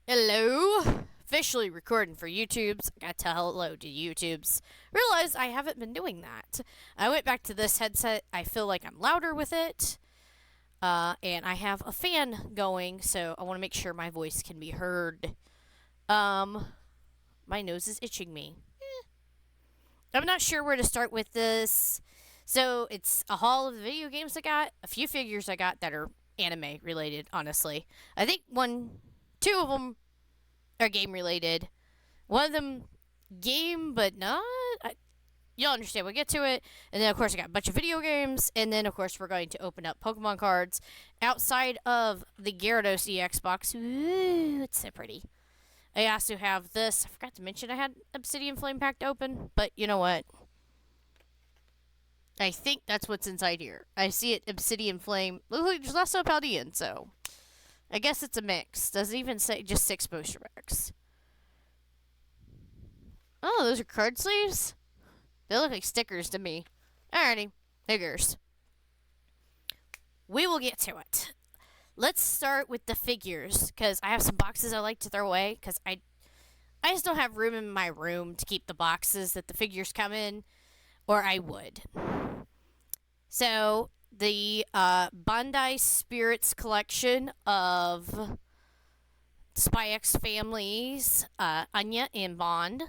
Hello. Officially recording for YouTube's. Got to hello to YouTube's. Realized I haven't been doing that. I went back to this headset. I feel like I'm louder with it. And I have a fan going, so I want to make sure my voice can be heard. Um, my nose is itching me. I'm not sure where to start with this. So it's a haul of the video games I got, a few figures I got that are anime related, honestly. I think two of them are game related. One of them game, but not. You'll understand. We'll get to it. And then, of course, I got a bunch of video games. And then, of course, we're going to open up Pokemon cards outside of the Gyarados EX box. Ooh, it's so pretty. I also have this. I forgot to mention I had Obsidian Flame Pack to open, but you know what? I think that's what's inside here. I see it Obsidian Flame. Look, there's also Paldean, so I guess it's a mix. Doesn't even say just 6 booster packs. Oh, those are card sleeves? They look like stickers to me. Alrighty, figures. We will get to it. Let's start with the figures, because I have some boxes I like to throw away, because I just don't have room in my room to keep the boxes that the figures come in, or I would. So, the Bandai Spirits collection of Spy X families, Anya and Bond.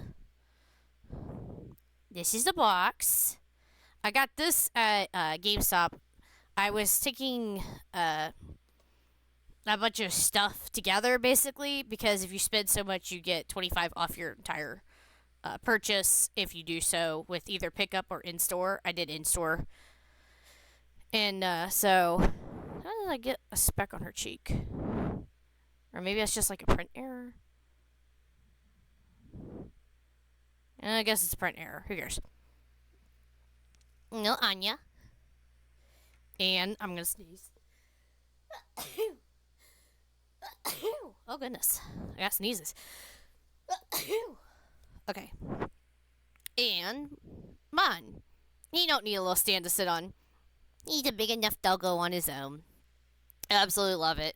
This is the box. I got this at GameStop. I was taking a bunch of stuff together, basically, because if you spend so much, you get 25 off your entire purchase if you do so with either pickup or in-store. I did in-store. And so, how did I get a speck on her cheek? Or maybe that's just like a print error? I guess it's a print error. Who cares? No, Anya. And I'm gonna sneeze. Oh goodness, I got sneezes. Okay. And Mon. He don't need a little stand to sit on. He's a big enough doggo on his own. I absolutely love it.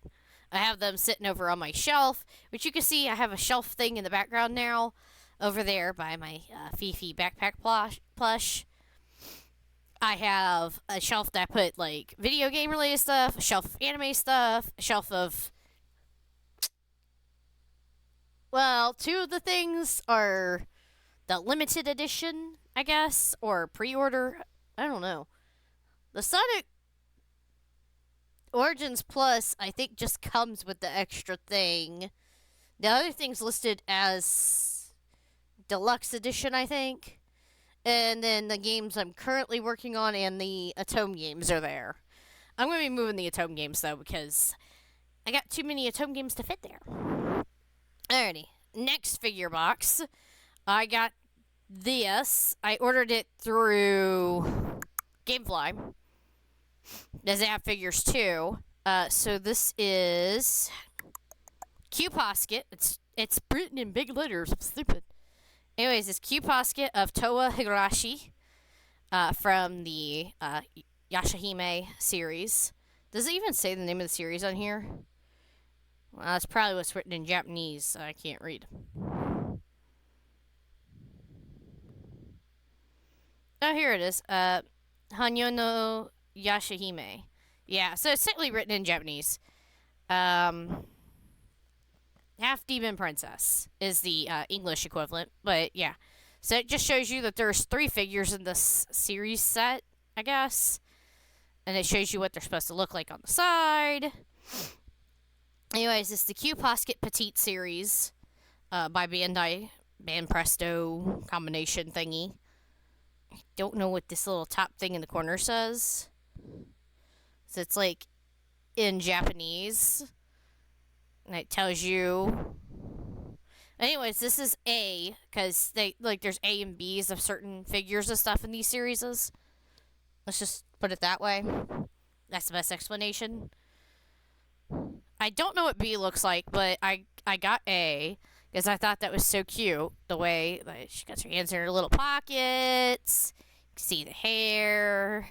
I have them sitting over on my shelf, which you can see I have a shelf thing in the background now, over there by my Fifi backpack plush. I have a shelf that I put like video game related stuff, a shelf of anime stuff, a shelf of. Well, two of the things are the limited edition, I guess, or pre order. I don't know. The Sonic Origins Plus, I think, just comes with the extra thing. The other thing's listed as Deluxe Edition, I think. And then the games I'm currently working on and the Atome games are there. I'm going to be moving the Atome games, though, because I got too many Atome games to fit there. Alrighty. Next figure box. I got this. I ordered it through Gamefly. Does it have figures, too? So this is Q Posket. It's written in big letters. I'm stupid. Anyways, it's Q Posket of Toa Higurashi from the Yashahime series. Does it even say the name of the series on here? Well, that's probably what's written in Japanese. I can't read. Oh, here it is. Hanyo no Yashahime. Yeah, so it's simply written in Japanese. Half Demon Princess is the English equivalent, but yeah. So it just shows you that there's 3 figures in this series set, I guess. And it shows you what they're supposed to look like on the side. Anyways, it's the Q Posket Petite series by Bandai Presto combination thingy. I don't know what this little top thing in the corner says. So it's like in Japanese. And it tells you. Anyways, this is A, because there's A and B's of certain figures and stuff in these series. Let's just put it that way. That's the best explanation. I don't know what B looks like, but I got A because I thought that was so cute. The way like, she got her hands in her little pockets. You can see the hair.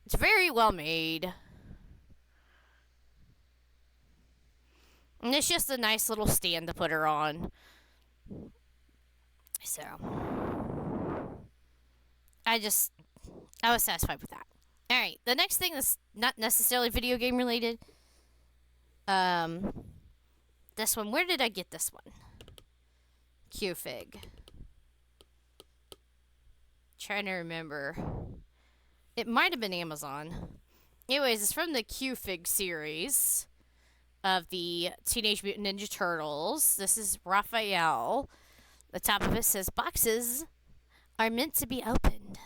It's very well made. And it's just a nice little stand to put her on. So, I was satisfied with that. Alright, the next thing that's not necessarily video game related. Um, this one. Where did I get this one? Qfig. Trying to remember. It might have been Amazon. Anyways, it's from the Qfig series of the Teenage Mutant Ninja Turtles. This is Raphael. The top of it says, boxes are meant to be opened.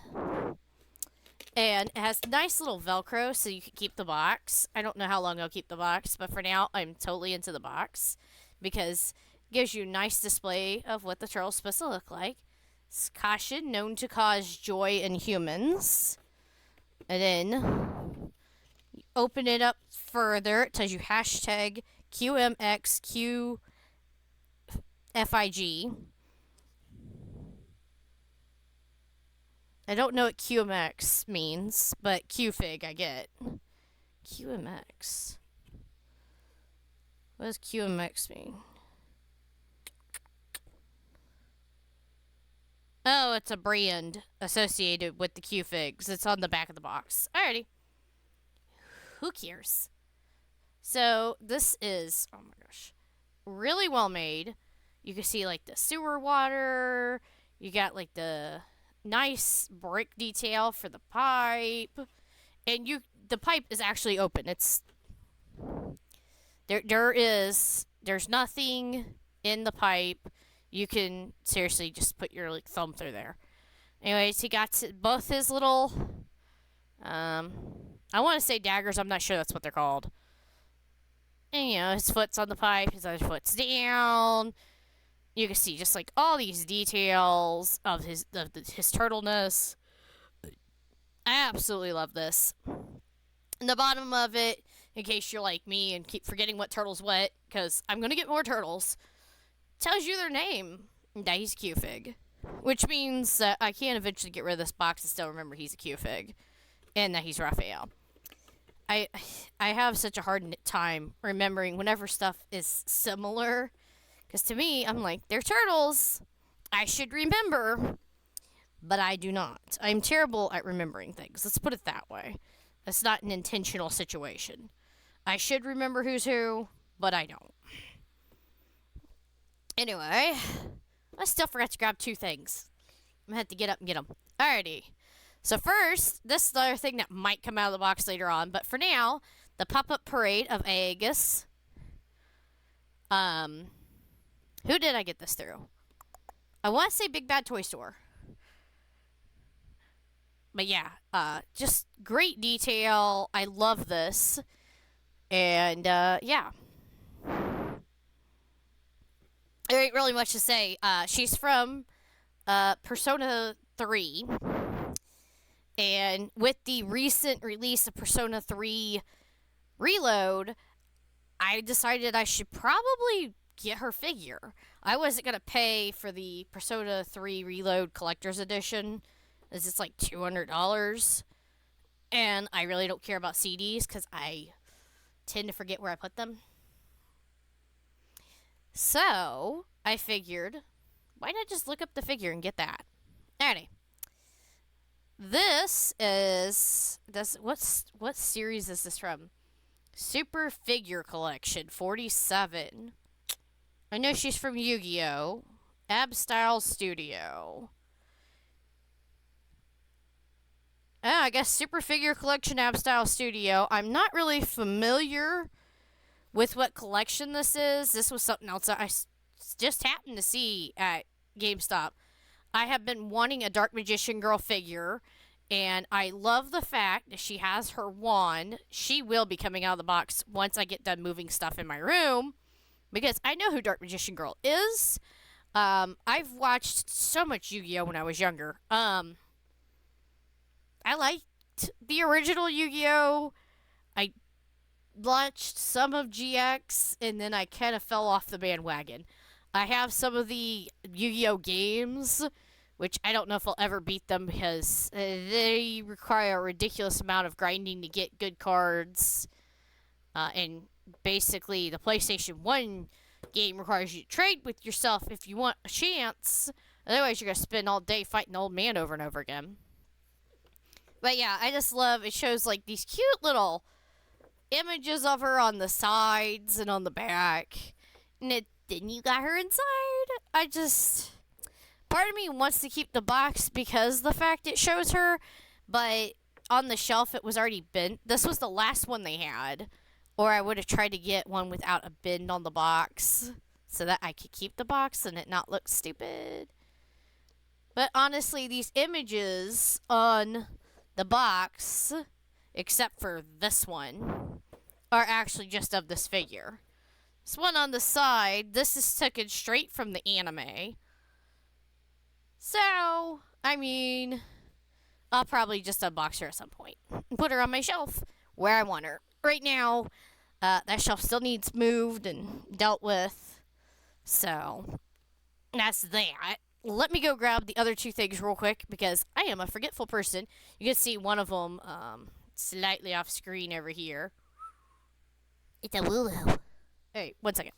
And it has nice little Velcro so you can keep the box. I don't know how long I'll keep the box, but for now, I'm totally into the box because it gives you a nice display of what the turtle's supposed to look like. It's caution, known to cause joy in humans. And then you open it up further. It tells you hashtag QMXQFIG. I don't know what QMX means, but Qfig I get. QMX. What does QMX mean? Oh, it's a brand associated with the Qfigs. It's on the back of the box. Alrighty. Who cares? So, this is, oh my gosh, really well made. You can see, like, the sewer water. You got, like, the nice brick detail for the pipe. And the pipe is actually open. There's nothing in the pipe. You can seriously just put your like thumb through there. Anyways, he got both his little, I want to say daggers. I'm not sure that's what they're called. And his foot's on the pipe. His other foot's down. You can see just like all these details of his turtleness. I absolutely love this. And the bottom of it, in case you're like me and keep forgetting what turtle's what, because I'm gonna get more turtles, tells you their name. That he's Qfig. Which means that I can eventually get rid of this box and still remember he's a Qfig. And that he's Raphael. I have such a hard time remembering whenever stuff is similar. Because to me, I'm like, they're turtles. I should remember. But I do not. I'm terrible at remembering things. Let's put it that way. It's not an intentional situation. I should remember who's who, but I don't. Anyway, I still forgot to grab two things. I'm going to have to get up and get them. Alrighty. So first, this is the other thing that might come out of the box later on. But for now, the pop-up parade of Aegis. Who did I get this through? I want to say Big Bad Toy Store. But yeah, just great detail. I love this. And, yeah. There ain't really much to say. She's from Persona 3. And with the recent release of Persona 3 Reload, I decided I should probably get her figure. I wasn't going to pay for the Persona 3 Reload Collector's Edition, as it's like $200. And I really don't care about CDs because I tend to forget where I put them. So, I figured, why not just look up the figure and get that? Alrighty. This is... What series is this from? Super Figure Collection 47. I know she's from Yu-Gi-Oh! Abstyle Studio. I guess Super Figure Collection Abstyle Studio. I'm not really familiar with what collection this is. This was something else I just happened to see at GameStop. I have been wanting a Dark Magician Girl figure, and I love the fact that she has her wand. She will be coming out of the box once I get done moving stuff in my room, because I know who Dark Magician Girl is. I've watched so much Yu-Gi-Oh! When I was younger. I liked the original Yu-Gi-Oh! I watched some of GX, and then I kind of fell off the bandwagon. I have some of the Yu-Gi-Oh! Games, which I don't know if I'll ever beat them because they require a ridiculous amount of grinding to get good cards. And basically the PlayStation 1 game requires you to trade with yourself if you want a chance. Otherwise, you're going to spend all day fighting the old man over and over again. But yeah, I just love it. Shows like these cute little images of her on the sides and on the back. And then you got her inside. Part of me wants to keep the box because the fact it shows her, but on the shelf it was already bent. This was the last one they had, or I would have tried to get one without a bend on the box so that I could keep the box and it not look stupid. But honestly, these images on the box, except for this one, are actually just of this figure. This one on the side, this is taken straight from the anime. So, I mean, I'll probably just unbox her at some point and put her on my shelf where I want her. Right now, that shelf still needs moved and dealt with. So, that's that. Let me go grab the other two things real quick because I am a forgetful person. You can see one of them slightly off screen over here. It's a Wooloo. Hey, 1 second.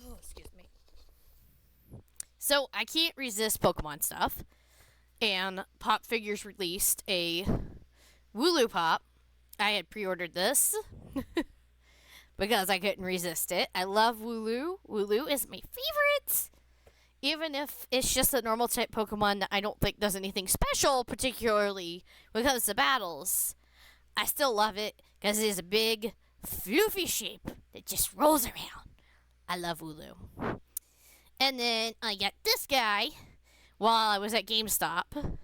Oh, excuse me. So, I can't resist Pokemon stuff. And Pop Figures released a Wooloo Pop. I had pre-ordered this because I couldn't resist it. I love Wooloo. Wooloo is my favorite. Even if it's just a normal type Pokemon that I don't think does anything special, particularly when it comes to battles, I still love it because it is a big, floofy shape that just rolls around. I love Wooloo. And then I got this guy while I was at GameStop.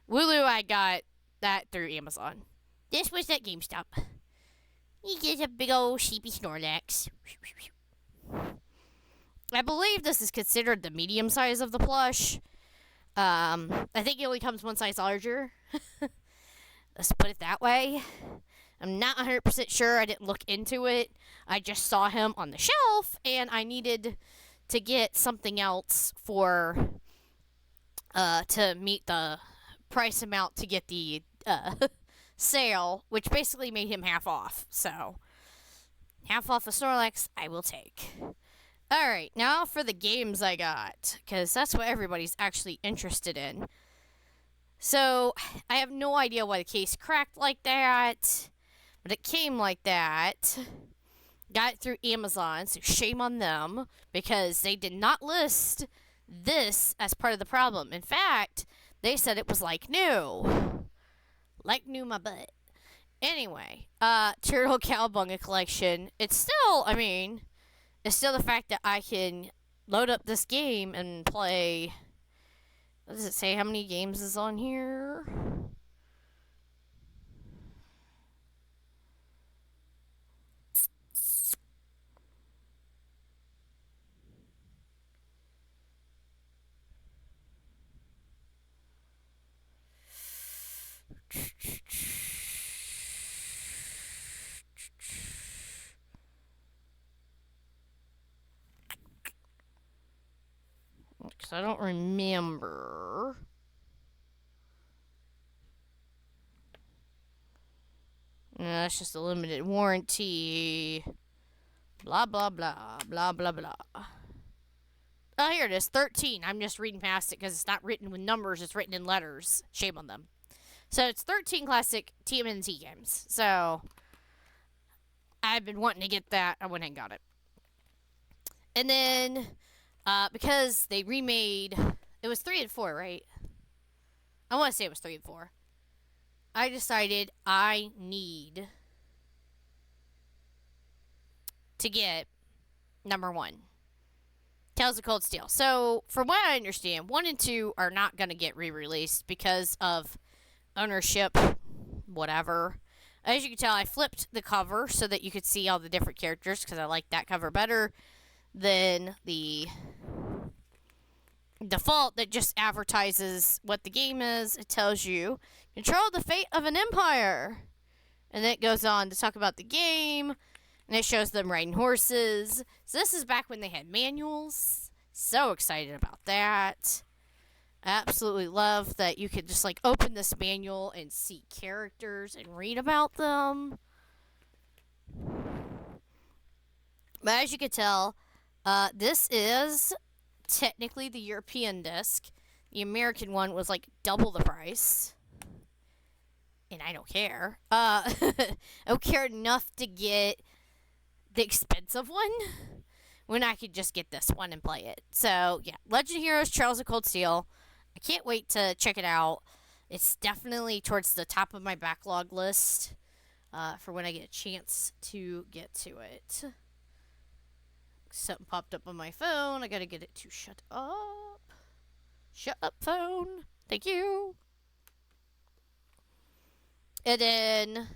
Wooloo, I got that through Amazon. This was at GameStop. He gets a big old sheepy Snorlax. I believe this is considered the medium size of the plush. I think it only comes one size larger. Let's put it that way. I'm not 100% sure. I didn't look into it. I just saw him on the shelf, and I needed to get something else for to meet the price amount to get the sale, which basically made him half off. So, half off of Snorlax, I will take. Alright, now for the games I got, because that's what everybody's actually interested in. So, I have no idea why the case cracked like that, but it came like that. Got it through Amazon, so shame on them, because they did not list this as part of the problem. In fact, they said it was like new. Like new my butt. Anyway, Turtle Cowabunga Collection. It's still the fact that I can load up this game and play. What does it say? How many games is on here? Because I don't remember. No, that's just a limited warranty. Blah, blah, blah. Blah, blah, blah. Oh, here it is. 13. I'm just reading past it because it's not written with numbers. It's written in letters. Shame on them. So, it's 13 classic TMNT games. So, I've been wanting to get that. I went and got it. And then, because they remade... It was 3 and 4, right? I want to say it was 3 and 4. I decided I need to get number 1. Tales of Cold Steel. So, from what I understand, 1 and 2 are not going to get re-released because of ownership, whatever. As you can tell, I flipped the cover so that you could see all the different characters because I like that cover better than the default that just advertises what the game is. It tells you control the fate of an empire. And then it goes on to talk about the game, and it shows them riding horses. So this is back when they had manuals. So excited about that. I absolutely love that you could just like open this manual and see characters and read about them. But as you can tell, this is technically the European disc. The American one was like double the price. And I don't care. I don't care enough to get the expensive one when I could just get this one and play it. So, yeah, Legend of Heroes Trails of Cold Steel. I can't wait to check it out. It's definitely towards the top of my backlog list for when I get a chance to get to it. Something popped up on my phone. I gotta get it to shut up. Shut up, phone. Thank you. And then,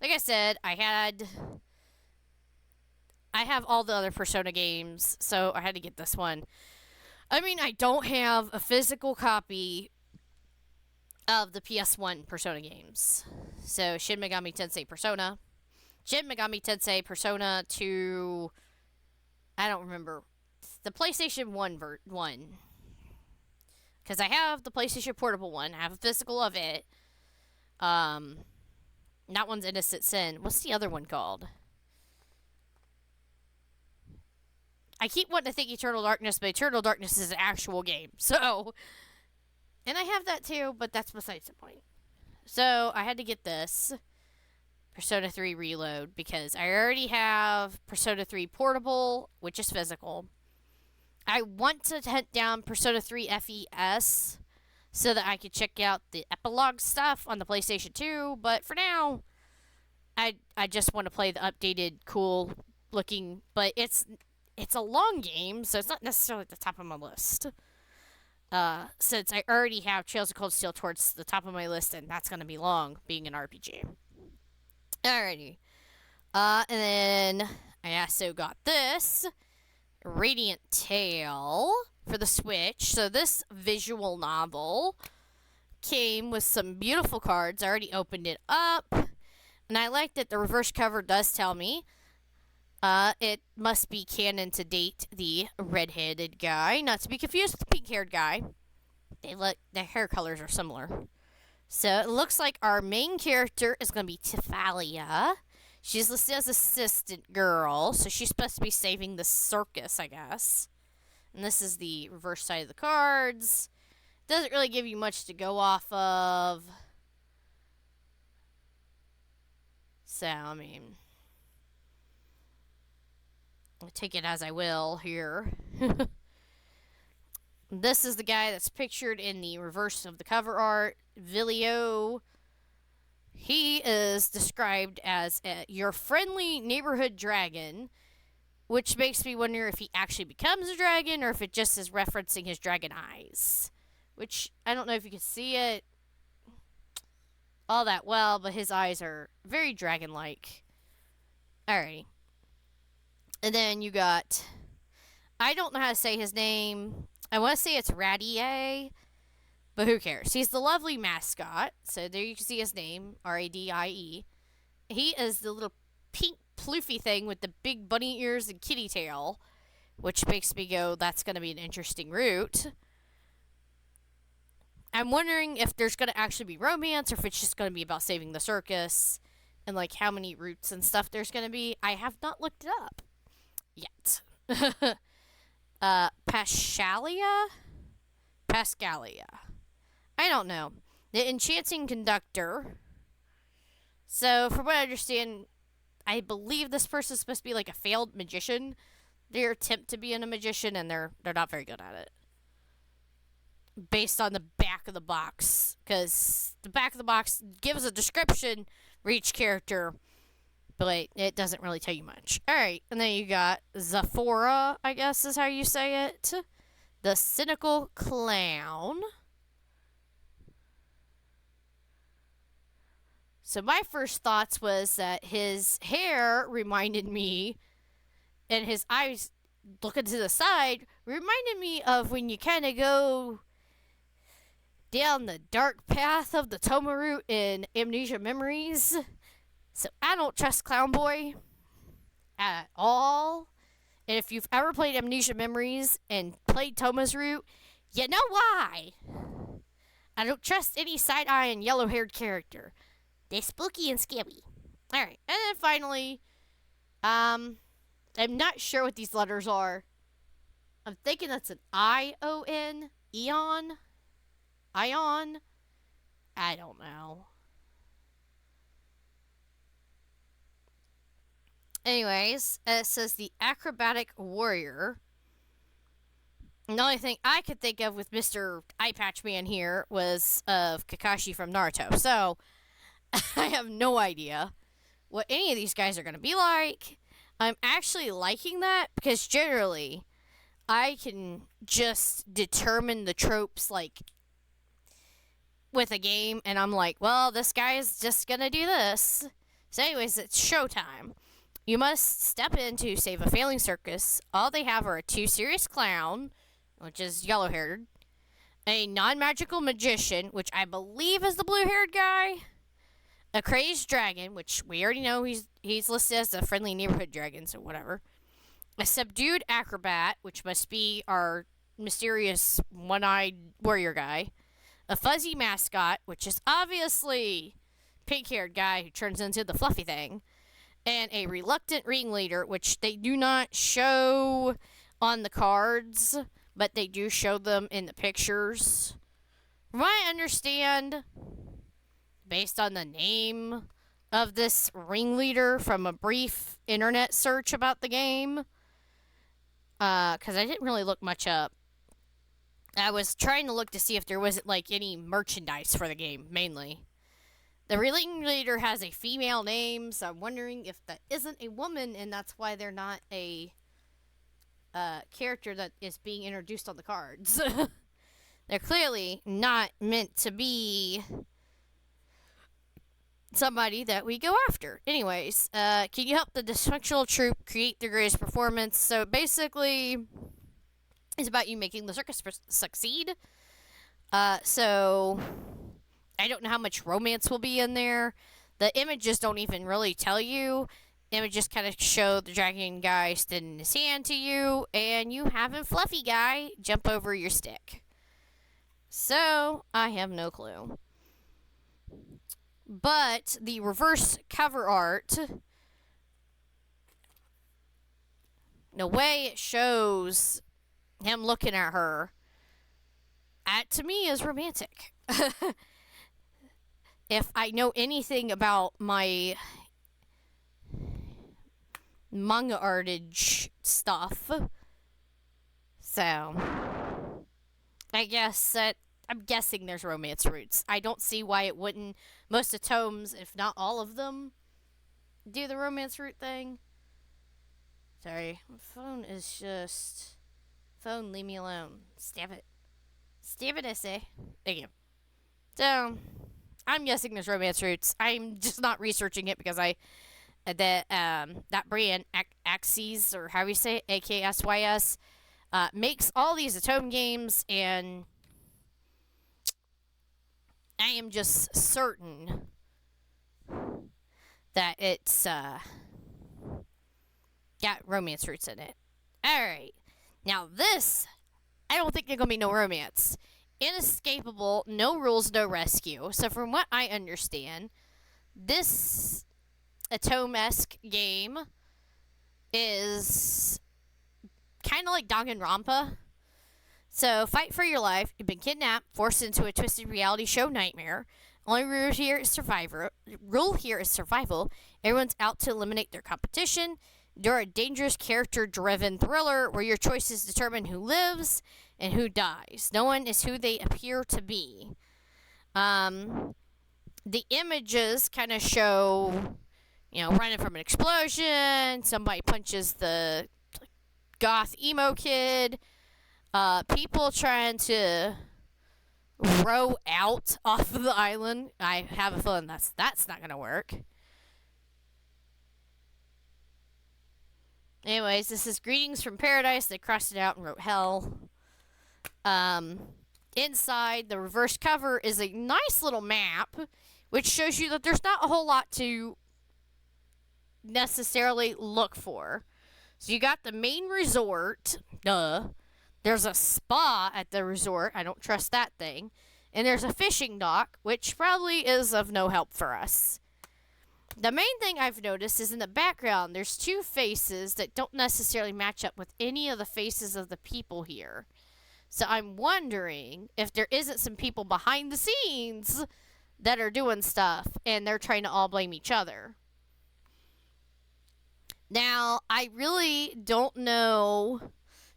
like I said, I have all the other Persona games, so I had to get this one. I mean, I don't have a physical copy of the PS1 Persona games. So, Shin Megami Tensei Persona. Shin Megami Tensei Persona 2... I don't remember. The PlayStation 1 one. Because I have the PlayStation Portable one. I have a physical of it. That one's Innocent Sin. What's the other one called? I keep wanting to think Eternal Darkness, but Eternal Darkness is an actual game. So, and I have that too, but that's besides the point. So, I had to get this Persona 3 Reload because I already have Persona 3 Portable, which is physical. I want to hunt down Persona 3 FES so that I could check out the epilogue stuff on the PlayStation 2, but for now, I just want to play the updated, cool looking, but it's a long game, so it's not necessarily at the top of my list. Since I already have Trails of Cold Steel towards the top of my list, and that's going to be long, being an RPG. Alrighty. And then I also got this Radiant Tale for the Switch. So this visual novel came with some beautiful cards. I already opened it up. And I like that the reverse cover does tell me it must be canon to date the red-headed guy. Not to be confused with the pink-haired guy. Their hair colors are similar. So it looks like our main character is going to be Tifalia. She's listed as assistant girl, so she's supposed to be saving the circus, I guess. And this is the reverse side of the cards. Doesn't really give you much to go off of. So, I mean, I'll take it as I will here. This is the guy that's pictured in the reverse of the cover art, Vilio. He is described as your friendly neighborhood dragon, which makes me wonder if he actually becomes a dragon or if it just is referencing his dragon eyes. Which, I don't know if you can see it all that well, but his eyes are very dragon-like. Alrighty. And then you got... I don't know how to say his name. I want to say it's Radie, but who cares? He's the lovely mascot. So there you can see his name, Radie. He is the little pink ploofy thing with the big bunny ears and kitty tail, which makes me go, that's going to be an interesting route. I'm wondering if there's going to actually be romance or if it's just going to be about saving the circus and like how many routes and stuff there's going to be. I have not looked it up yet. Pascalia? I don't know. The Enchanting Conductor. So, from what I understand, I believe this person is supposed to be like a failed magician. Their attempt to be a magician, and they're not very good at it. Based on the back of the box. Because the back of the box gives a description for each character, but it doesn't really tell you much. Alright, and then you got Zephora, I guess is how you say it. The Cynical Clown. So my first thoughts was that his hair reminded me, and his eyes looking to the side reminded me of when you kind of go down the dark path of the Toma route in Amnesia Memories. So I don't trust Clown Boy at all. And if you've ever played Amnesia Memories and played Toma's route, you know why. I don't trust any side-eye and yellow-haired character. They're spooky and scary. Alright, and then finally, I'm not sure what these letters are. I'm thinking that's an I-O-N? Eon? Ion? I don't know. Anyways, it says the Acrobatic Warrior. The only thing I could think of with Mr. Eye Patch Man here was of Kakashi from Naruto. So, I have no idea what any of these guys are going to be like. I'm actually liking that because generally, I can just determine the tropes, like, with a game, and I'm like, well, this guy is just going to do this. So anyways, it's showtime. You must step in to save a failing circus. All they have are a too serious clown, which is yellow-haired, a non-magical magician, which I believe is the blue-haired guy, a crazed dragon, which we already know he's listed as a friendly neighborhood dragon, so whatever, a subdued acrobat, which must be our mysterious one-eyed warrior guy, a fuzzy mascot, which is obviously pink-haired guy who turns into the fluffy thing, and a reluctant ringleader, which they do not show on the cards, but they do show them in the pictures. From what I understand, based on the name of this ringleader from a brief internet search about the game, because I didn't really look much up. I was trying to look to see if there wasn't, like, any merchandise for the game, mainly. The ringleader has a female name, so I'm wondering if that isn't a woman, and that's why they're not a character that is being introduced on the cards. They're clearly not meant to be somebody that we go after. Anyways, can you help the dysfunctional troupe create their greatest performance? So basically, it's about you making the circus succeed. So I don't know how much romance will be in there. The images don't even really tell you. Images kind of show the dragon guy extending his hand to you, and you having Fluffy Guy jump over your stick. So, I have no clue. But the reverse cover art, the way it shows him looking at her, that to me is romantic. If I know anything about my manga artage stuff, so I guess that I'm guessing there's romance roots. I don't see why it wouldn't. Most of tomes, if not all of them, do the romance root thing. Sorry, my phone is just... Phone, leave me alone. Stab it. Stab it, I say. Thank you. So, I'm guessing there's romance roots. I'm just not researching it because that brand, Axis, or how you say it, AKSYS, makes all these Atome games, and I am just certain that it's got romance roots in it. Alright. Now this, I don't think there's going to be no romance. Inescapable, no rules, no rescue. So from what I understand, this Atome-esque game is kind of like Danganronpa. So, fight for your life. You've been kidnapped, forced into a twisted reality show nightmare. Only rule here is survival. Everyone's out to eliminate their competition. You're a dangerous character-driven thriller where your choices determine who lives and who dies. No one is who they appear to be. The images kind of show, running from an explosion. Somebody punches the goth emo kid. People trying to row out off of the island. I have a feeling that's not going to work. Anyways, this is Greetings from Paradise. They crossed it out and wrote Hell. Um, Inside, the reverse cover is a nice little map, which shows you that there's not a whole lot to necessarily look for. So you got the main resort. Duh. There's a spa at the resort. I don't trust that thing. And there's a fishing dock, which probably is of no help for us. The main thing I've noticed is in the background, there's two faces that don't necessarily match up with any of the faces of the people here. So I'm wondering if there isn't some people behind the scenes that are doing stuff and they're trying to all blame each other. Now, I really don't know,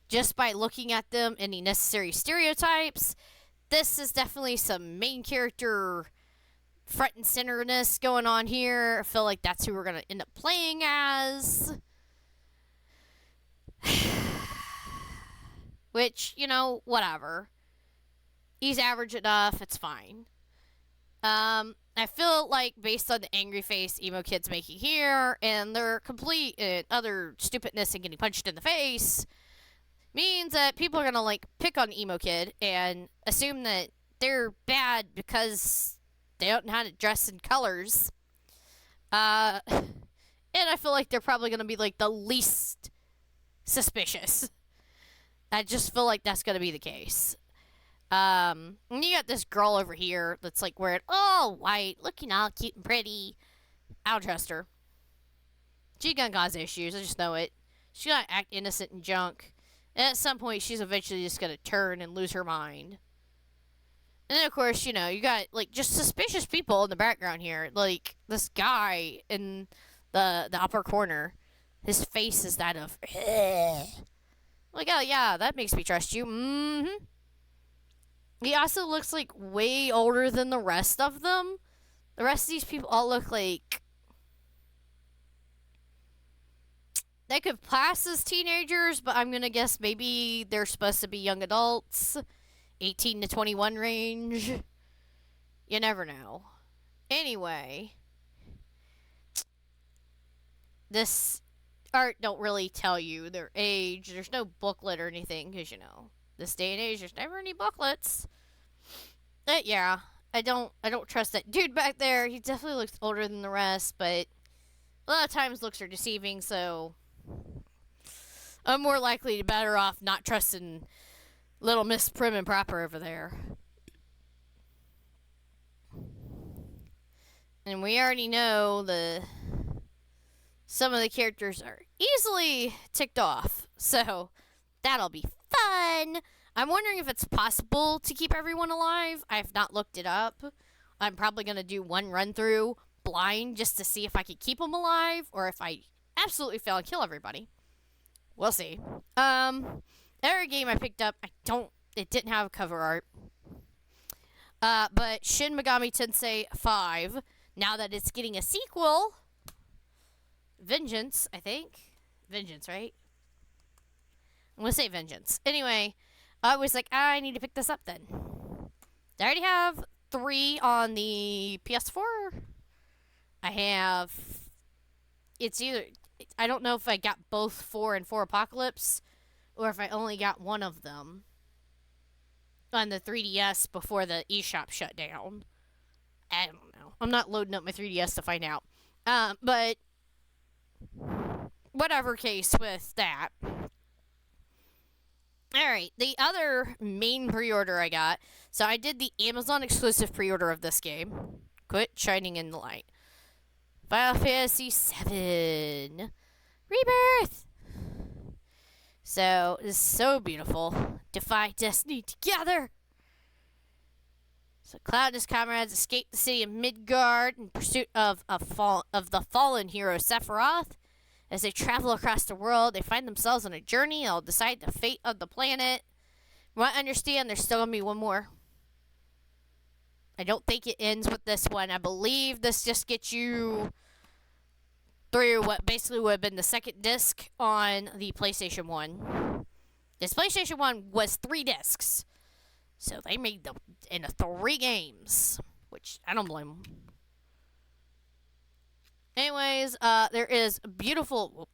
just by looking at them, any necessary stereotypes. This is definitely some main character front and centerness going on here. I feel like that's who we're going to end up playing as. Which, you know, whatever. He's average enough, it's fine. I feel like based on the angry face emo kid's making here and their complete other stupidness and getting punched in the face means that people are gonna like pick on emo kid and assume that they're bad because they don't know how to dress in colors. And I feel like they're probably gonna be like the least suspicious. I just feel like that's gonna be the case. And you got this girl over here that's like wearing all white, looking all cute and pretty. I don't trust her. She gonna cause issues, I just know it. She's gonna act innocent and junk. And at some point, she's eventually just gonna turn and lose her mind. And then, of course, you know, you got, like, just suspicious people in the background here. Like, this guy in the upper corner. His face is that of, like, oh, yeah, that makes me trust you. Mm-hmm. He also looks like way older than the rest of them. The rest of these people all look like they could pass as teenagers, but I'm gonna guess maybe they're supposed to be young adults, 18 to 21 range. You never know. Anyway, this art don't really tell you their age. There's no booklet or anything, because, you know, this day and age, there's never any booklets. But yeah, I don't trust that dude back there. He definitely looks older than the rest, but a lot of times looks are deceiving, so I'm more likely to better off not trusting little Miss Prim and Proper over there. And we already know some of the characters are easily ticked off, so that'll be fun. I'm wondering if it's possible to keep everyone alive. I have not looked it up. I'm probably going to do one run through blind just to see if I can keep them alive or if I absolutely fail and kill everybody. We'll see. Every game I picked up, it didn't have cover art. But Shin Megami Tensei 5, now that it's getting a sequel, Vengeance, I think. Vengeance, right? I'm going to say Vengeance. Anyway, I was like, I need to pick this up then. I already have 3 on the PS4. I don't know if I got both 4 and 4 Apocalypse, or if I only got one of them on the 3DS before the eShop shut down. I don't know. I'm not loading up my 3DS to find out. But whatever case with that. Alright, the other main pre-order I got. So I did the Amazon exclusive pre-order of this game. Quit shining in the light. Final Fantasy VII Rebirth. So, it's so beautiful. Defy destiny together. So Cloud and his comrades escape the city of Midgard in pursuit of the fallen hero Sephiroth. As they travel across the world, they find themselves on a journey that will decide the fate of the planet. From what I understand, there's still going to be one more. I don't think it ends with this one. I believe this just gets you through what basically would have been the second disc on the PlayStation 1. This PlayStation 1 was 3 discs. So they made them into 3 games, which I don't blame them. Anyways, there is beautiful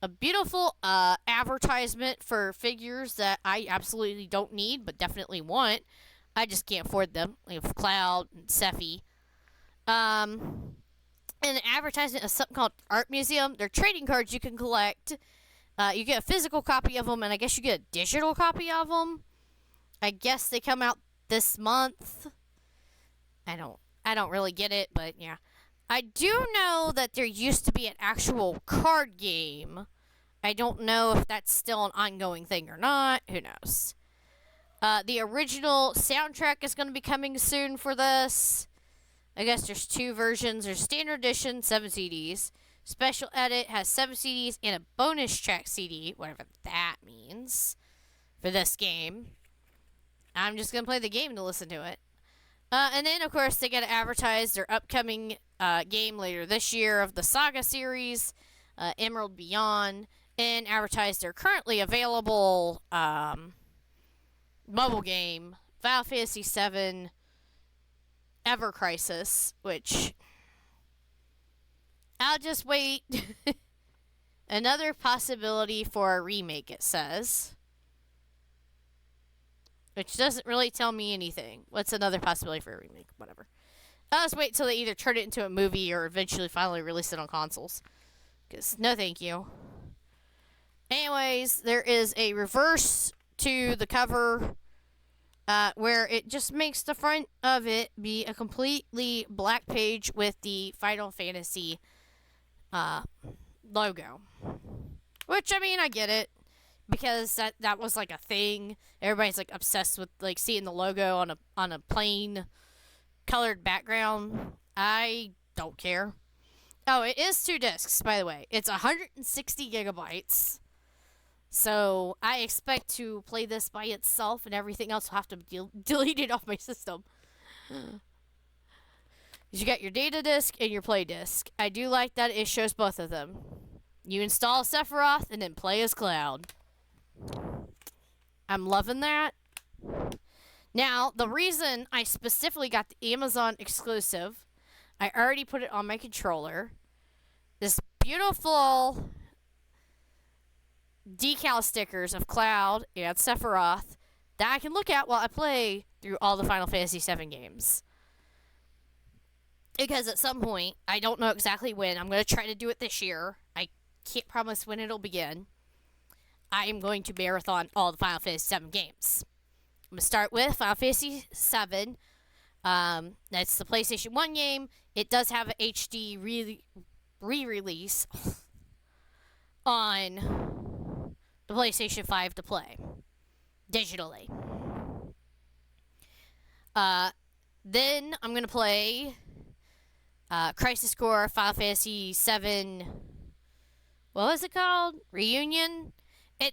a beautiful advertisement for figures that I absolutely don't need but definitely want. I just can't afford them. Like Cloud and Sephi. And an advertisement of something called Art Museum. They're trading cards you can collect. You get a physical copy of them, and I guess you get a digital copy of them. I guess they come out this month. I don't really get it, but yeah. I do know that there used to be an actual card game. I don't know if that's still an ongoing thing or not. Who knows? The original soundtrack is going to be coming soon for this. I guess there's two versions. There's Standard Edition, 7 CDs. Special Edit has 7 CDs and a bonus track CD, whatever that means, for this game. I'm just going to play the game to listen to it. And then, of course, they got to advertise their upcoming game later this year of the Saga series, Emerald Beyond, and advertise their currently available mobile game, Final Fantasy VII Ever Crisis, which I'll just wait. Another possibility for a remake, it says. Which doesn't really tell me anything. What's another possibility for a remake? Whatever. I'll just wait until they either turn it into a movie or eventually finally release it on consoles. Because, no thank you. Anyways, there is a reverse to the cover where it just makes the front of it be a completely black page with the Final Fantasy logo. Which, I mean, I get it. Because that was like a thing. Everybody's like obsessed with like seeing the logo on a plain colored background. I don't care. Oh, it is 2 discs, by the way. It's 160 gigabytes. So I expect to play this by itself, and everything else will have to be deleted off my system. You got your data disc and your play disc. I do like that it shows both of them. You install Sephiroth and then play as Cloud. I'm loving that. Now, the reason I specifically got the Amazon exclusive, I already put it on my controller. This beautiful decal stickers of Cloud and Sephiroth that I can look at while I play through all the Final Fantasy VII games. Because at some point, I don't know exactly when, I'm going to try to do it this year. I can't promise when it'll begin. I am going to marathon all the Final Fantasy VII games. I'm going to start with Final Fantasy VII. That's the PlayStation 1 game. It does have an HD re-release on the PlayStation 5 to play digitally. Then I'm going to play Crisis Core Final Fantasy VII. What was it called? Reunion?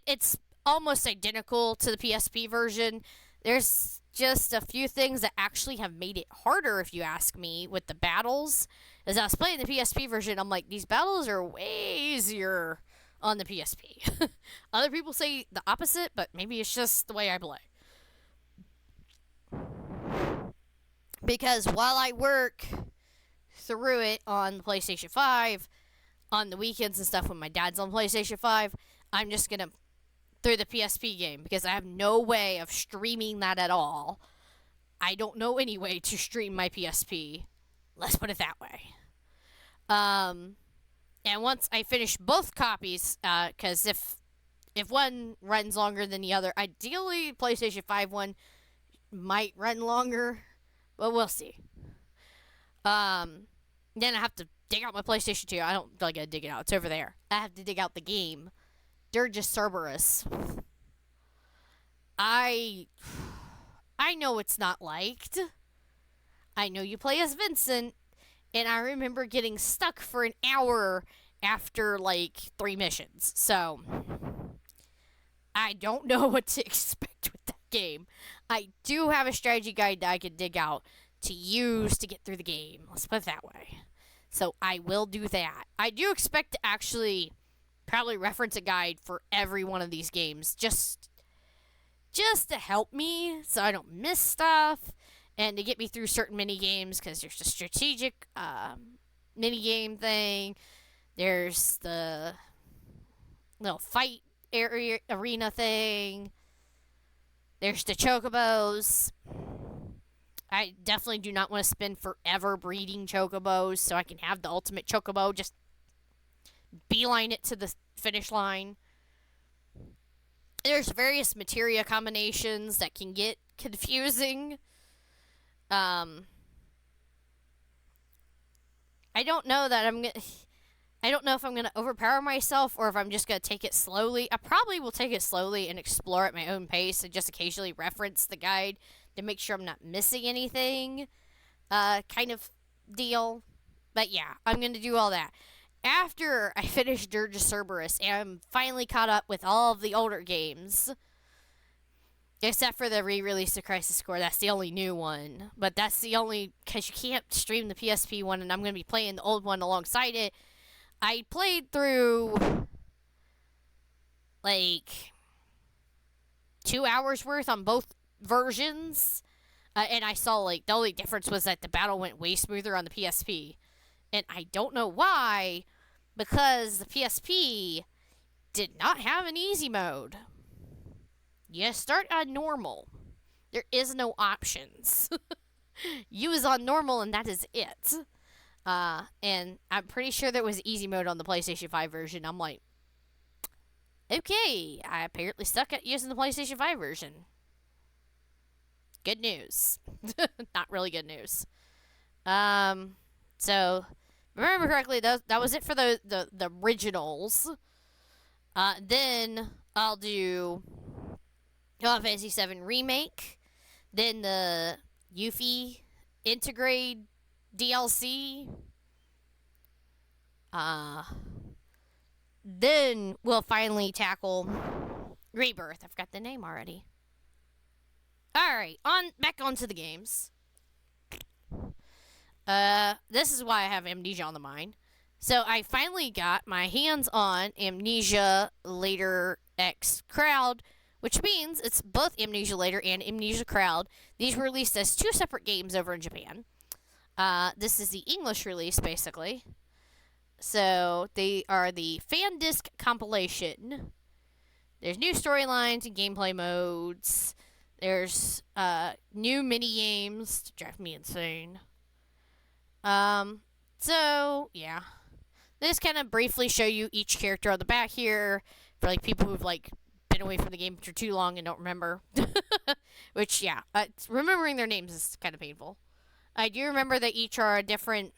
It's almost identical to the PSP version. There's just a few things that actually have made it harder, if you ask me, with the battles. As I was playing the PSP version, I'm like, these battles are way easier on the PSP. Other people say the opposite, but maybe it's just the way I play. Because while I work through it on the PlayStation 5, on the weekends and stuff when my dad's on PlayStation 5, I'm just going to through the PSP game because I have no way of streaming that at all. I don't know any way to stream my PSP. Let's put it that way. And once I finish both copies, because if one runs longer than the other, ideally PlayStation 5 one might run longer, but we'll see. Then I have to dig out my PlayStation 2. I don't like to dig it out. It's over there. I have to dig out the game. Dirge Cerberus. I know it's not liked. I know you play as Vincent, and I remember getting stuck for an hour after like 3 missions. So I don't know what to expect with that game. I do have a strategy guide that I can dig out to use to get through the game. Let's put it that way. So I will do that. I do expect to actually probably reference a guide for every one of these games just to help me so I don't miss stuff and to get me through certain mini games because there's a strategic mini game thing. There's the little fight area arena thing. There's the chocobos. I definitely do not want to spend forever breeding chocobos so I can have the ultimate chocobo. Just beeline it to the finish line. There's various materia combinations that can get confusing. I don't know that I don't know if I'm gonna overpower myself or if I'm just gonna take it slowly. I probably will take it slowly and explore at my own pace and just occasionally reference the guide to make sure I'm not missing anything. Kind of deal. But yeah, I'm gonna do all that. After I finish Dirge of Cerberus and I'm finally caught up with all of the older games, except for the re-release of Crisis Core, that's the only new one. But that's the only, because you can't stream the PSP one, and I'm going to be playing the old one alongside it. I played through, like, 2 hours worth on both versions. And I saw, like, the only difference was that the battle went way smoother on the PSP. And I don't know why, because the PSP did not have an easy mode. You start on normal. There is no options. You is on normal and that is it. And I'm pretty sure there was easy mode on the PlayStation 5 version. I'm like, okay, I apparently suck at using the PlayStation 5 version. Good news. Not really good news. So, remember correctly, that was it for the originals. Then I'll do Final Fantasy VII Remake, then the Yuffie Integrate DLC. Then we'll finally tackle Rebirth. I forgot the name already. Alright, back onto the games. This is why I have Amnesia on the mind. So I finally got my hands on Amnesia Later X Crowd, which means it's both Amnesia Later and Amnesia Crowd. These were released as 2 separate games over in Japan. This is the English release, basically. So they are the fan disc compilation. There's new storylines and gameplay modes. There's new mini games to drive me insane. So yeah, this kind of briefly show you each character on the back here for like people who've like been away from the game for too long and don't remember. Which yeah, remembering their names is kind of painful. I do remember that each are a different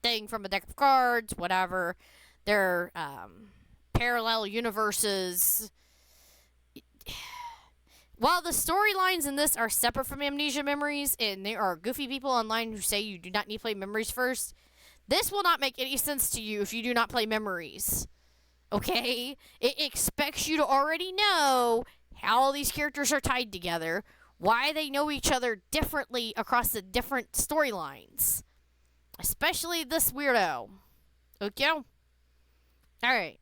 thing from a deck of cards, whatever. They're parallel universes. While the storylines in this are separate from Amnesia Memories, and there are goofy people online who say you do not need to play Memories first, this will not make any sense to you if you do not play Memories. Okay? It expects you to already know how all these characters are tied together, why they know each other differently across the different storylines. Especially this weirdo. Okay? Alright.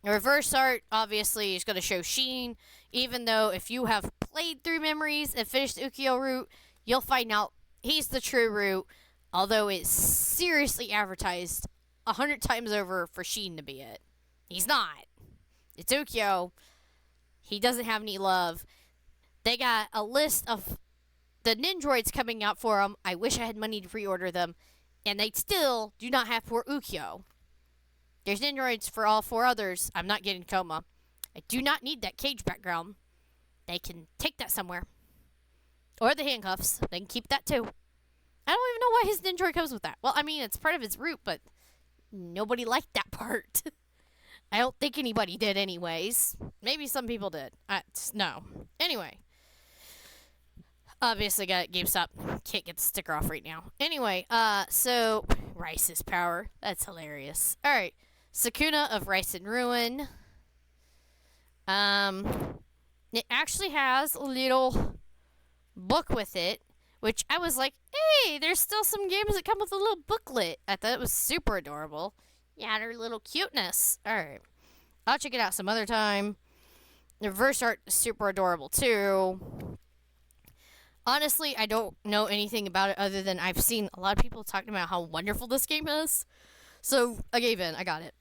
The reverse art, obviously, is going to show Sheen, even though if you have played through Memories and finished the Ukyo route, you'll find out he's the true route, although it's seriously advertised 100 times over for Sheen to be it. He's not. It's Ukyo. He doesn't have any love. They got a list of the Nindroids coming out for him. I wish I had money to pre-order them. And they still do not have for Ukyo. There's Nindroids for all 4 others. I'm not getting Coma. I do not need that cage background. They can take that somewhere. Or the handcuffs. They can keep that too. I don't even know why his Nindroid comes with that. Well, I mean, it's part of his route, but nobody liked that part. I don't think anybody did anyways. Maybe some people did. No. Anyway. Obviously got GameStop. Can't get the sticker off right now. Anyway, so Rice's power. That's hilarious. Alright. Sakuna of Rice and Ruin. It actually has a little book with it, which I was like, hey, there's still some games that come with a little booklet. I thought it was super adorable. Yeah, their little cuteness. Alright. I'll check it out some other time. The reverse art is super adorable too. Honestly, I don't know anything about it other than I've seen a lot of people talking about how wonderful this game is. So, I gave in. I got it.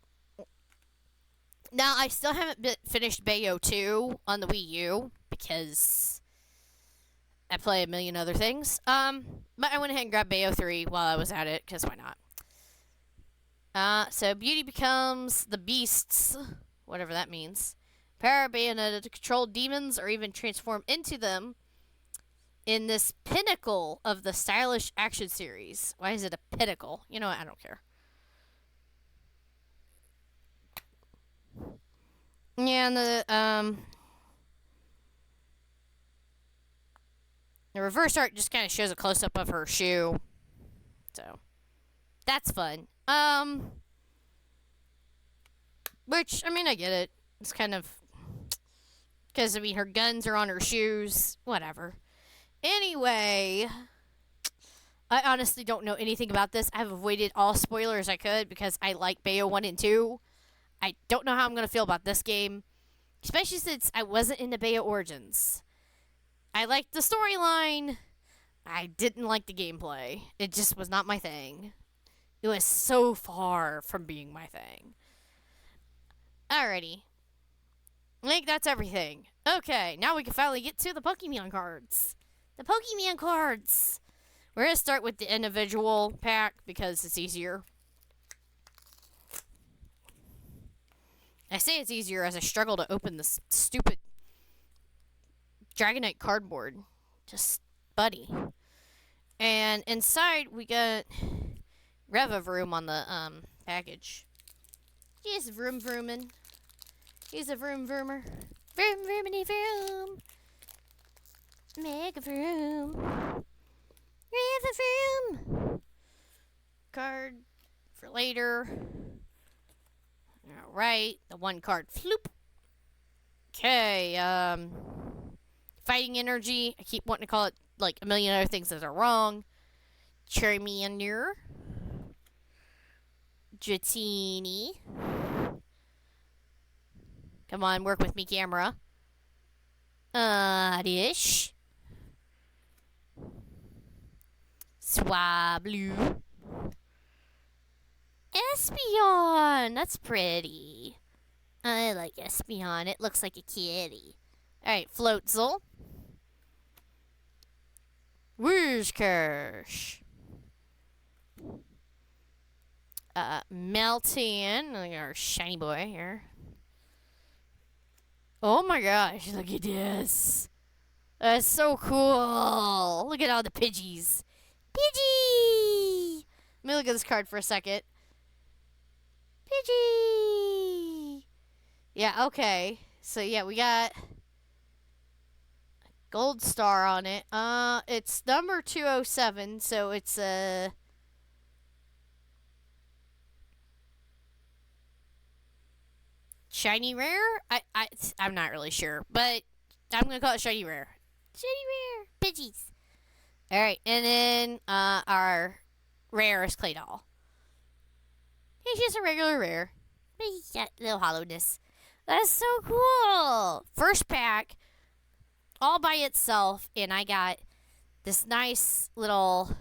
Now, I still haven't finished Bayo 2 on the Wii U because I play a million other things. But I went ahead and grabbed Bayo 3 while I was at it because why not? So Beauty becomes the beasts, whatever that means. Power Bayonetta to control demons or even transform into them in this pinnacle of the stylish action series. Why is it a pinnacle? You know what? I don't care. Yeah, and the reverse art just kind of shows a close up of her shoe. So that's fun. Which I mean, I get it. It's kind of because I mean, her guns are on her shoes. Whatever. Anyway, I honestly don't know anything about this. I've avoided all spoilers I could because I like Bayo 1 and 2. I don't know how I'm going to feel about this game, especially since I wasn't into Bayo Origins. I liked the storyline. I didn't like the gameplay. It just was not my thing. It was so far from being my thing. Alrighty. I think that's everything. Okay, now we can finally get to the Pokemon cards. The Pokemon cards! We're going to start with the individual pack because it's easier. I say it's easier as I struggle to open this stupid Dragonite cardboard. Just buddy. And inside we got Revavroom on the package. He's vroom vroomin'. He's a vroom vroomer. Vroom vroomity vroom. Mega vroom. Revavroom. Card for later. Alright, the one card. Floop. Okay, Fighting Energy. I keep wanting to call it like a million other things that are wrong. Charmander. Dratini. Come on, work with me, camera. Oddish. Swablu. Espeon! That's pretty. I like Espeon. It looks like a kitty. Alright, Floatzel. Wooshkersh. Meltan. Our shiny boy here. Oh my gosh, look at this. That's so cool. Look at all the Pidgeys. Pidgey! Let me look at this card for a second. Pidgey! Yeah, okay. So, yeah, we got a gold star on it. It's number 207, so it's a... shiny rare? I'm not really sure, but I'm going to call it shiny rare. Shiny rare. Pidgeys. Alright, and then our rare is Claydol. He's just a regular rare. He's got a little hollowness. That's so cool. First pack, all by itself, and I got this nice little...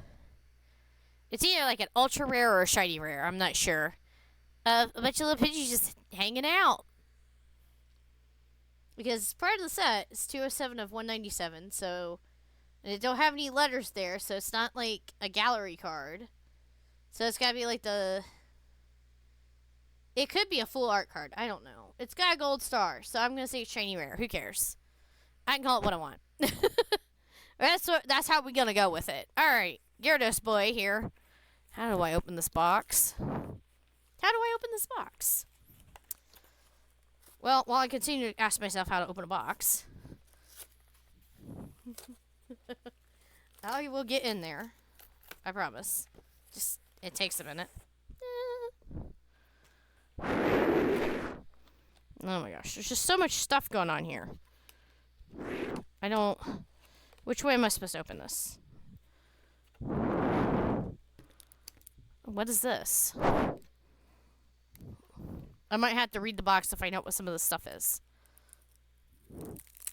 It's either like an ultra rare or a shiny rare. I'm not sure. A bunch of little Pidgeys just hanging out. Because part of the set is 207 of 197, so... And it don't have any letters there, so it's not like a gallery card. So it's gotta be like the... It could be a full art card. I don't know. It's got a gold star, so I'm gonna say it's shiny rare. Who cares? I can call it what I want. That's how we're gonna go with it. Alright, Gyarados boy here. How do I open this box? How do I open this box? Well, while I continue to ask myself how to open a box... I will get in there. I promise. Just, it takes a minute. Oh my gosh, there's just so much stuff going on here. I don't... Which way am I supposed to open this? What is this? I might have to read the box to find out what some of this stuff is.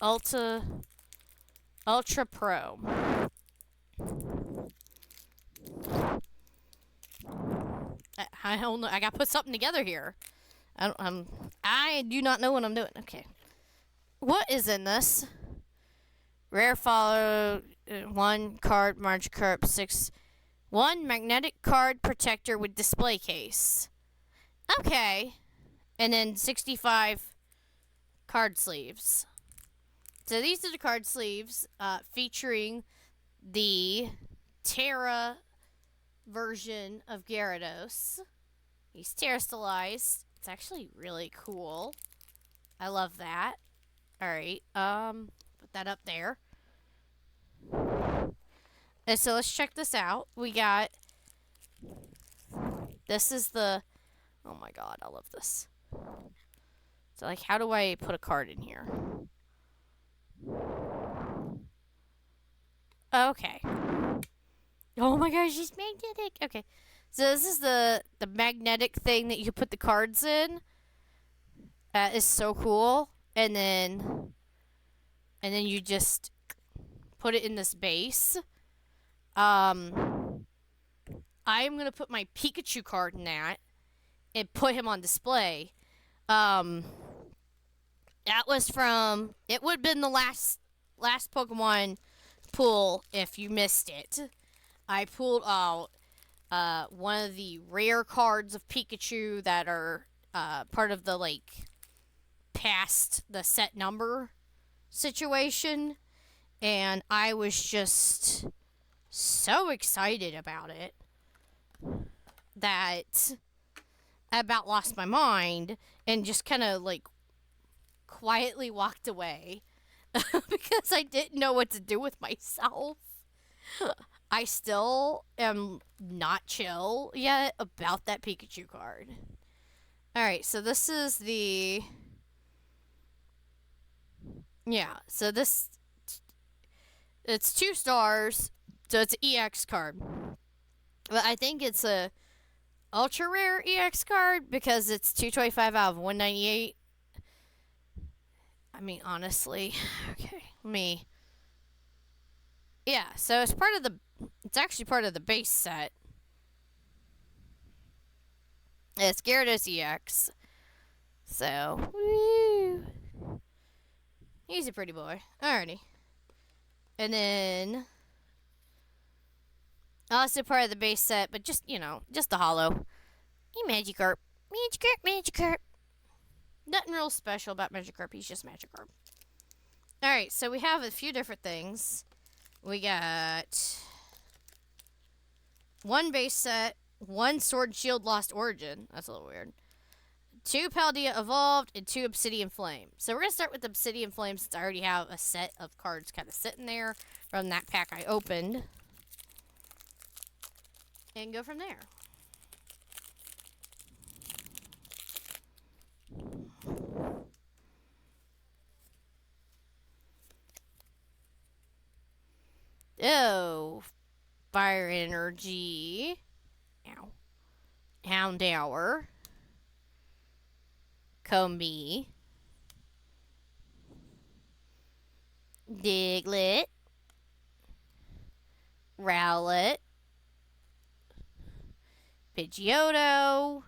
Ultra Pro. I don't know. I gotta put something together here. I do not know what I'm doing. Okay. What is in this? Rare follow, one card, Magikarp, 6. One magnetic card protector with display case. Okay. And then 65 card sleeves. So these are the card sleeves featuring the Terra version of Gyarados. He's Terra stylized. It's actually really cool. I love that. Alright, put that up there. And so let's check this out. We got, this is the, oh my god, I love this. So like, how do I put a card in here? Okay. Oh my gosh, she's magnetic. Okay. So this is the magnetic thing that you put the cards in. That is so cool. And then you just put it in this base. I'm gonna put my Pikachu card in that and put him on display. That was from, it would have been the last Pokemon pull if you missed it. I pulled out one of the rare cards of Pikachu that are part of the like past the set number situation, and I was just so excited about it that I about lost my mind and just kind of like quietly walked away because I didn't know what to do with myself. I still am not chill yet about that Pikachu card. Alright, so this is the... Yeah, so this... It's 2 stars, so it's an EX card. But I think it's a ultra rare EX card because it's 225 out of 198. I mean, honestly. Okay, yeah, so it's part of the... It's actually part of the base set. It's Gyarados EX. So, woo. He's a pretty boy. Alrighty. And then... Also part of the base set, but just, you know, just the holo. Hey, Magikarp. Magikarp. Nothing real special about Magikarp. He's just Magikarp. Alright, so we have a few different things. We got... 1 base set, 1 Sword Shield Lost Origin. That's a little weird. 2 Paldea Evolved, and 2 Obsidian Flame. So we're going to start with Obsidian Flame since I already have a set of cards kind of sitting there from that pack I opened. And go from there. Oh, Fire Energy. Ow. Houndour. Combee. Diglett. Rowlet. Pidgeotto.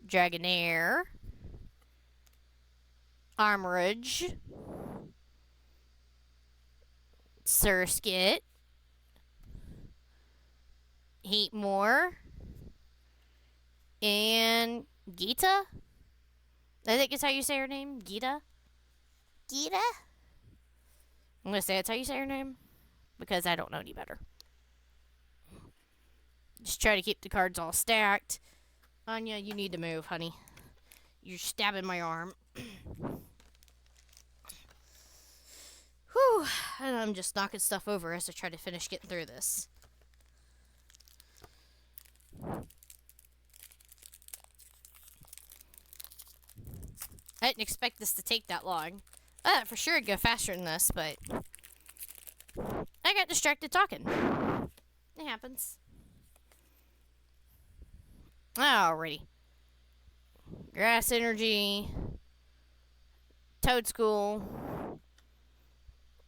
Dragonair. Armorage. Surskit. Heatmore. And Gita? I think it's how you say her name. Gita? Gita? I'm gonna say that's how you say her name because I don't know any better. Just try to keep the cards all stacked. Anya, you need to move, honey. You're stabbing my arm. Whew. And I'm just knocking stuff over as I try to finish getting through this. I didn't expect this to take that long. I thought for sure it'd go faster than this, but I got distracted talking. It happens. Alrighty. Grass Energy. Toadschool.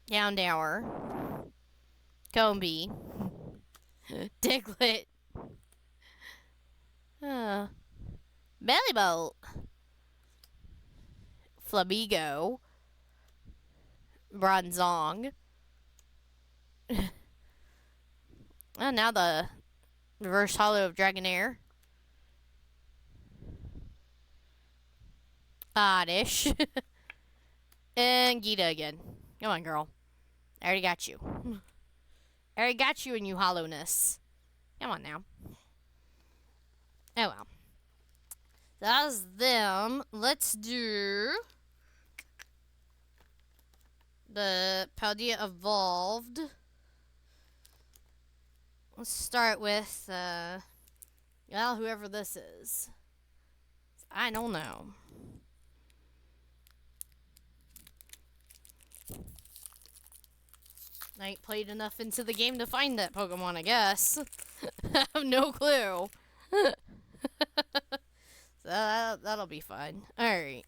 Houndour. Combee. Diglett. Bellybolt. Flamigo. Bronzong. And now the reverse hollow of Dragonair. Oddish. And Gita again. Come on, girl. I already got you. I already got you in you hollowness. Come on now. Oh well. That was them. Let's do the Paldea Evolved. Let's start with, well, whoever this is. I don't know. I ain't played enough into the game to find that Pokemon, I guess. I have no clue. So that'll be fun. Alright.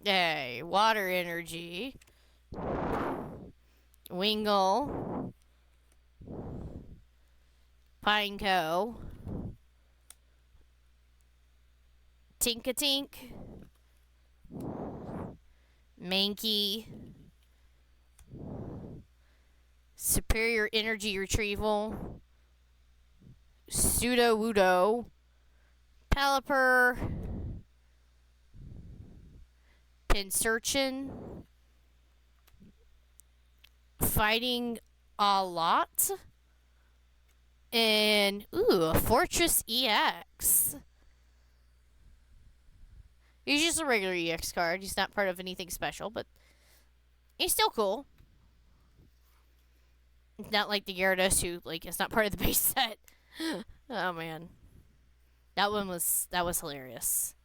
Yay, water energy. Wingull. Pineco. Tinkatink. Mankey. Superior energy retrieval. Sudowoodo. Pelipper. Pinsirchin. Fighting a lot. And, ooh, a Fortress EX. He's just a regular EX card. He's not part of anything special, but he's still cool. Not like the Gyarados, who, like, is not part of the base set. Oh, man. That was hilarious.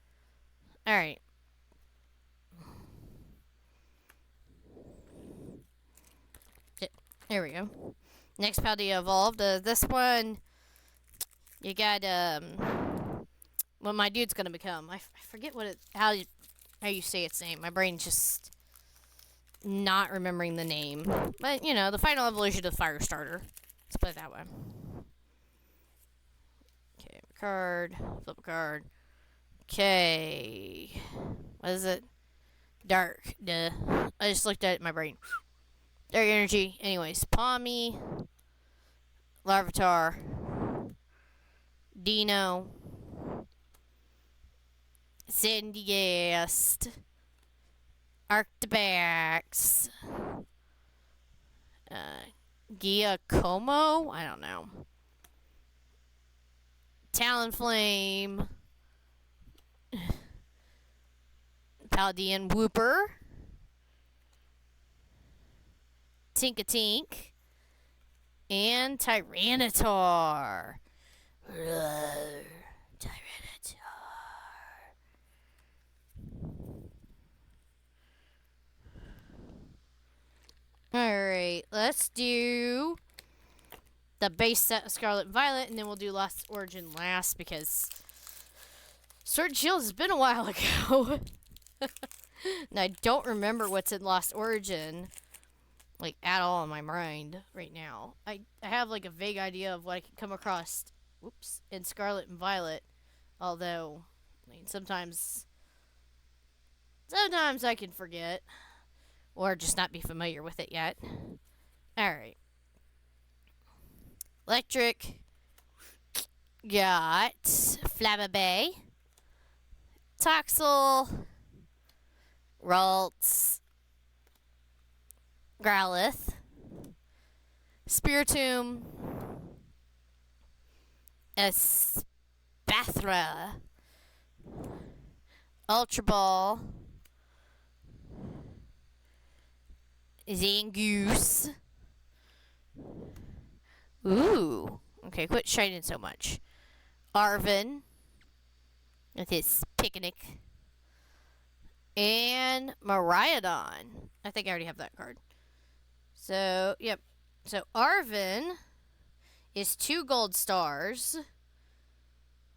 Alright. There we go. Next Paldea Evolved. This one, you got, what my dude's gonna become. I forget what how you say its name. My brain's just not remembering the name. But, you know, the final evolution of Firestarter. Let's put it that way. Okay, card. Flip a card. Okay. What is it? Dark. Duh. I just looked at it in my brain. Dark energy. Anyways, Palmy. Larvitar. Dino. Sandygast. Arctibax. Giacomo? I don't know. Talonflame. Paldean Wooper. Tinkatink. And Tyranitar. Tyranitar. Alright, let's do the base set of Scarlet and Violet, and then we'll do Lost Origin last, because Sword and Shield has been a while ago. And I don't remember what's in Lost Origin, like, at all in my mind right now. I have, like, a vague idea of what I can come across, in Scarlet and Violet, although, I mean, sometimes I can forget. Or just not be familiar with it yet. Alright. Electric. Got Flabébé. Toxel. Ralts. Growlithe. Spiritomb. Espathra. Ultra Ball. Zangoose. Ooh. Okay, quit shining so much. Arvin. With his picnic. And Miraidon. I think I already have that card. So, yep. So, Arvin is 2 gold stars.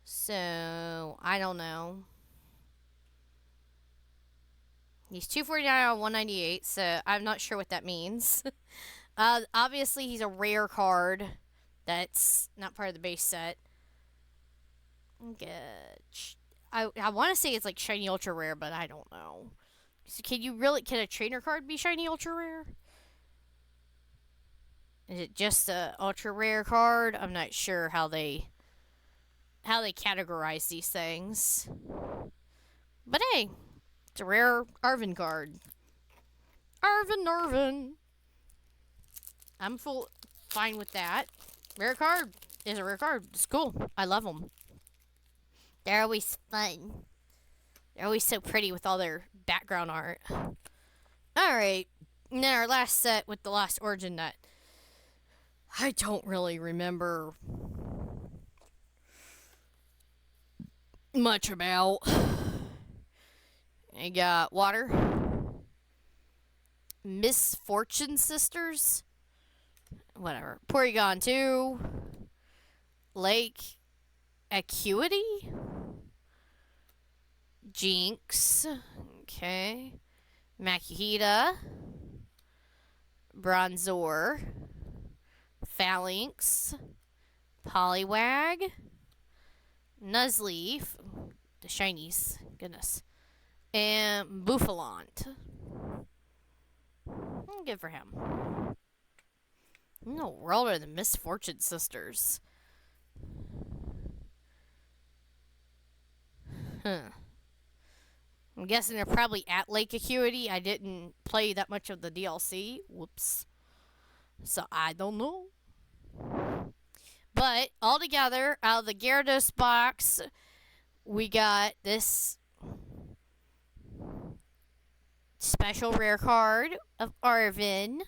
So, I don't know. He's 249 on 198, so I'm not sure what that means. Obviously, he's a rare card that's not part of the base set. Good. I want to say it's like shiny ultra rare, but I don't know. So can a trainer card be shiny ultra rare? Is it just a ultra rare card? I'm not sure how they categorize these things. But hey, it's a rare Arvin card. Arvin. I'm fine with that. Rare card is a rare card. It's cool. I love them. They're always fun. They're always so pretty with all their background art. Alright. Now our last set with the Lost Origin Nut. I don't really remember much about. I got Water. Misfortune Sisters. Whatever. Porygon 2. Lake Acuity. Jinx. Okay. Makuhita. Bronzor. Phalanx. Poliwag. Nuzleaf. The shinies. Goodness. And Buffalant. Good for him. In the world are the Misfortune Sisters? Huh. I'm guessing they're probably at Lake Acuity. I didn't play that much of the DLC. Whoops. So I don't know. But altogether, out of the Gyarados box, we got this special rare card of Arvin.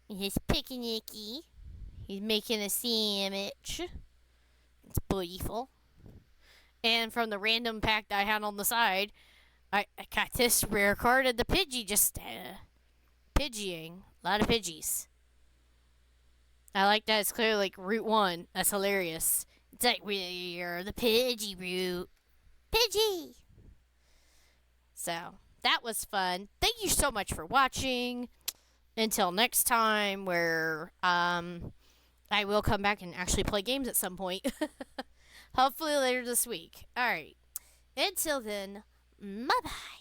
He's picnicky. He's making a sandwich. It's beautiful. And from the random pack that I had on the side, I got this rare card of the Pidgey just Pidgeying. A lot of Pidgeys. I like that it's clearly like Route 1. That's hilarious. It's like, we're the Pidgey route. Pidgey! So, that was fun. Thank you so much for watching. Until next time, where I will come back and actually play games at some point. Hopefully later this week. Alright. Until then, bye-bye.